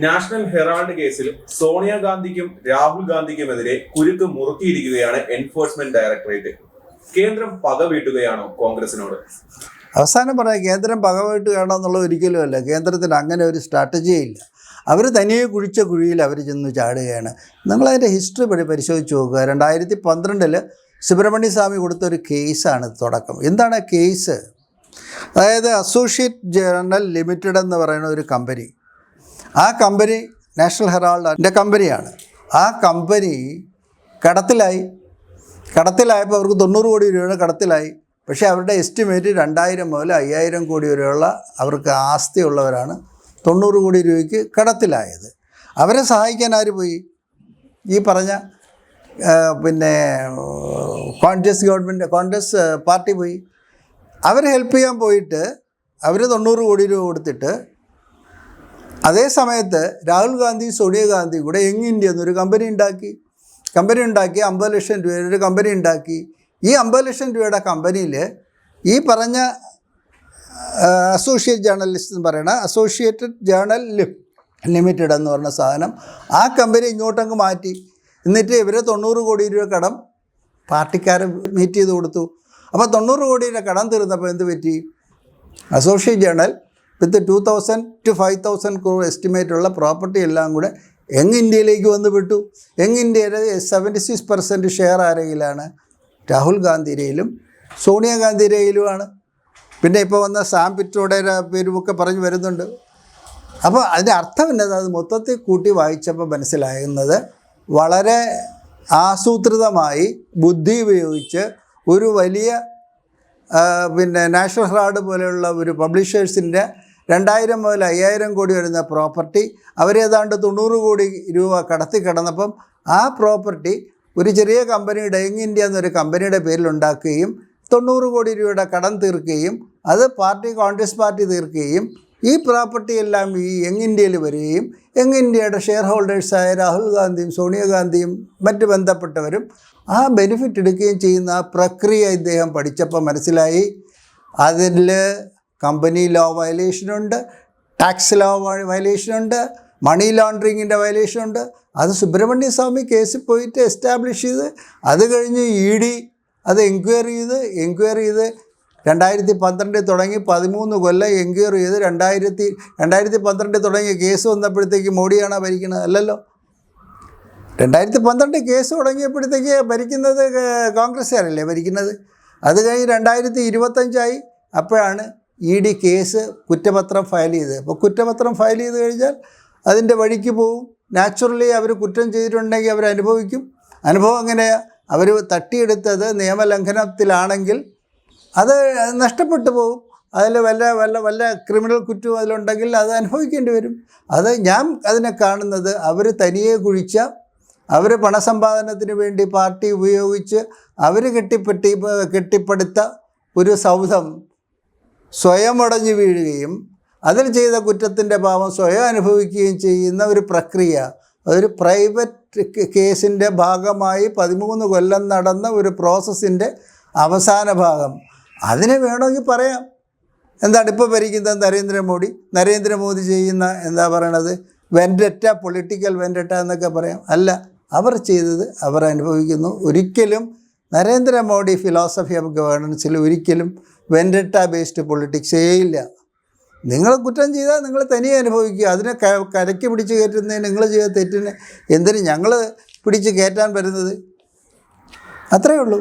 National Herald കേസിൽ സോണിയാഗാന്ധിക്കും രാഹുൽ ഗാന്ധിക്കുമെതിരെ കുരുക്ക് മുറുക്കിയിരിക്കുകയാണ് enforcement directorate. കേന്ദ്രം പകവീട്ടുകയാണോ കോൺഗ്രസിനോട്? അവസാനം പറയാം, കേന്ദ്രം പകവീട്ടുകയാണോ എന്നുള്ളത് ഒരിക്കലും അല്ല. കേന്ദ്രത്തിന് അങ്ങനെ ഒരു സ്ട്രാറ്റജിയേ ഇല്ല. അവർ തനിയെ കുഴിച്ച കുഴിയിൽ അവർ ചെന്ന് ചാടുകയാണ്. നിങ്ങളതിൻ്റെ ഹിസ്റ്ററി പരിശോധിച്ച് നോക്കുക. 2012 സുബ്രഹ്മണ്യ സ്വാമി കൊടുത്തൊരു കേസാണ് തുടക്കം. എന്താണ് കേസ്? അതായത് അസോസിയേറ്റ് ജേർണൽ ലിമിറ്റഡ് എന്ന് പറയുന്ന ഒരു കമ്പനി, ആ കമ്പനി നാഷണൽ ഹെറാൾഡിൻ്റെ കമ്പനിയാണ്. ആ കമ്പനി കടത്തിലായപ്പോൾ അവർക്ക് 90 കോടി രൂപയുടെ കടത്തിലായി. പക്ഷേ അവരുടെ എസ്റ്റിമേറ്റ് 2000 മുതൽ 5000 കോടി വരെയുള്ള അവർക്ക് ആസ്തിയുള്ളവരാണ് 90 കോടി രൂപയ്ക്ക് കടത്തിലായത്. അവരെ സഹായിക്കാൻ ആര് പോയി? ഈ പറഞ്ഞ കോൺഗ്രസ് പാർട്ടി പോയി. അവരെ ഹെൽപ്പ് ചെയ്യാൻ പോയിട്ട് അവർ 90 കോടി രൂപ കൊടുത്തിട്ട്, അതേ സമയത്ത് രാഹുൽ ഗാന്ധി സോണിയാഗാന്ധി കൂടെ യങ് ഇന്ത്യ എന്നൊരു കമ്പനി ഉണ്ടാക്കി 50 ലക്ഷം രൂപയുടെ ഒരു കമ്പനി ഉണ്ടാക്കി. ഈ 50 ലക്ഷം രൂപയുടെ കമ്പനിയിൽ ഈ പറഞ്ഞ അസോസിയേറ്റഡ് ജേർണൽ ലിമിറ്റഡ് എന്ന് പറഞ്ഞ സാധനം, ആ കമ്പനി ഇങ്ങോട്ടങ്ങ് മാറ്റി. എന്നിട്ട് ഇവരെ 90 കോടി രൂപ കടം പാർട്ടിക്കാരെ മീറ്റ് ചെയ്ത് കൊടുത്തു. അപ്പോൾ 90 കോടിയുടെ കടം തീർന്നപ്പോൾ എന്ത് പറ്റി? Associate journal with 2000 to 5000 crore എസ്റ്റിമേറ്റുള്ള പ്രോപ്പർട്ടി എല്ലാം കൂടെ യങ് ഇന്ത്യയിലേക്ക് വന്ന് വിട്ടു. യങ് ഇന്ത്യയുടെ 76% ഷെയർ ആരെങ്കിലാണ്? രാഹുൽ ഗാന്ധിയുടെയിലും സോണിയാഗാന്ധിയുടെയിലുമാണ്. പിന്നെ ഇപ്പോൾ വന്ന സാം പിട്രോഡയുടെ പേരുമൊക്കെ പറഞ്ഞു വരുന്നുണ്ട്. അപ്പോൾ അതിൻ്റെ അർത്ഥം എന്നത്, അത് മൊത്തത്തിൽ കൂട്ടി വായിച്ചപ്പോൾ മനസ്സിലാകുന്നത്, വളരെ ആസൂത്രിതമായി ബുദ്ധി ഉപയോഗിച്ച് ഒരു വലിയ നാഷണൽ ഹെറാൾഡ് പോലെയുള്ള ഒരു പബ്ലിഷേഴ്സിൻ്റെ 2000 മുതൽ 5000 കോടി വരുന്ന പ്രോപ്പർട്ടി അവരേതാണ്ട് 90 കോടി രൂപ കടത്തി കിടന്നപ്പം ആ പ്രോപ്പർട്ടി ഒരു ചെറിയ കമ്പനിയുടെ യങ് ഇന്ത്യ എന്നൊരു കമ്പനിയുടെ പേരിലുണ്ടാക്കുകയും 90 കോടി രൂപയുടെ കടം തീർക്കുകയും അത് കോൺഗ്രസ് പാർട്ടി തീർക്കുകയും ഈ പ്രോപ്പർട്ടി എല്ലാം ഈ യങ് ഇന്ത്യയിൽ വരികയും യങ് ഇന്ത്യയുടെ ഷെയർ ഹോൾഡേഴ്സായ രാഹുൽ ഗാന്ധിയും സോണിയാഗാന്ധിയും മറ്റ് ബന്ധപ്പെട്ടവരും ആ ബെനിഫിറ്റ് എടുക്കുകയും ചെയ്യുന്ന ആ പ്രക്രിയ ഇദ്ദേഹം പഠിച്ചപ്പോൾ മനസ്സിലായി. അതിൽ കമ്പനി ലോ വയലേഷനുണ്ട്, ടാക്സ് ലോ വയലേഷനുണ്ട്, മണി ലോണ്ടറിങ്ങിൻ്റെ വയലേഷനുണ്ട്. അത് സുബ്രഹ്മണ്യ സ്വാമി കേസിൽ പോയിട്ട് എസ്റ്റാബ്ലിഷ് ചെയ്ത്, അത് കഴിഞ്ഞ് ED അത് എൻക്വയറി ചെയ്ത് 2012 തുടങ്ങി 13 കൊല്ലം എൻക്വയറി ചെയ്ത് 2012 തുടങ്ങിയ കേസ് വന്നപ്പോഴത്തേക്ക് മോഡിയാണോ ഭരിക്കുന്നത്? അല്ലല്ലോ. 2012 കേസ് തുടങ്ങിയപ്പോഴത്തേക്ക് ഭരിക്കുന്നത് കോൺഗ്രസ്സുകാരല്ലേ ഭരിക്കുന്നത്. അത് കഴിഞ്ഞ് 2025 അപ്പോഴാണ് ED കേസ് കുറ്റപത്രം ഫയൽ ചെയ്തത്. അപ്പോൾ കുറ്റപത്രം ഫയൽ ചെയ്ത് കഴിഞ്ഞാൽ അതിൻ്റെ വഴിക്ക് പോവും. നാച്ചുറലി അവർ കുറ്റം ചെയ്തിട്ടുണ്ടെങ്കിൽ അവർ അനുഭവിക്കും. അനുഭവം എങ്ങനെയാണ്? അവർ തട്ടിയെടുത്തത് നിയമലംഘനത്തിലാണെങ്കിൽ അത് നഷ്ടപ്പെട്ടു പോകും. അതിൽ വല്ല ക്രിമിനൽ കുറ്റവും അതിലുണ്ടെങ്കിൽ അത് അനുഭവിക്കേണ്ടി വരും. അത് ഞാൻ അതിനെ കാണുന്നത്, അവർ തനിയെ കുഴിച്ച, അവർ പണസമ്പാദനത്തിന് വേണ്ടി പാർട്ടി ഉപയോഗിച്ച് അവർ കെട്ടിപ്പടുത്ത ഒരു സൗധം സ്വയം ഉടഞ്ഞു വീഴുകയും അതിൽ ചെയ്ത കുറ്റത്തിൻ്റെ പാപം സ്വയം അനുഭവിക്കുകയും ചെയ്യുന്ന ഒരു പ്രക്രിയ, ഒരു പ്രൈവറ്റ് കേസിൻ്റെ ഭാഗമായി 13 കൊല്ലം നടന്ന ഒരു പ്രോസസ്സിൻ്റെ അവസാന ഭാഗം. അതിനെ വേണമെങ്കിൽ പറയാം. എന്താണ് ഇപ്പോൾ ഭരിക്കുന്നത്? നരേന്ദ്രമോദി ചെയ്യുന്ന എന്താ പറയണത്, വെൻഡറ്റ, പൊളിറ്റിക്കൽ വെൻഡറ്റ എന്നൊക്കെ പറയാം. അല്ല, അവർ ചെയ്തത് അവർ അനുഭവിക്കുന്നു. ഒരിക്കലും നരേന്ദ്രമോദി ഫിലോസഫി ഓഫ് ഗവേണൻസിൽ ഒരിക്കലും വെൻഡറ്റ ബേസ്ഡ് പൊളിറ്റിക്സേ ഇല്ല. നിങ്ങൾ കുറ്റം ചെയ്താൽ നിങ്ങൾ തനിയെ അനുഭവിക്കുക. അതിനെ കരയ്ക്ക് പിടിച്ച് കയറ്റുന്നതിന്, നിങ്ങൾ ചെയ്ത തെറ്റിന് എന്തിന് ഞങ്ങൾ പിടിച്ച് കയറ്റാൻ വരുന്നത്? അത്രയേ ഉള്ളൂ.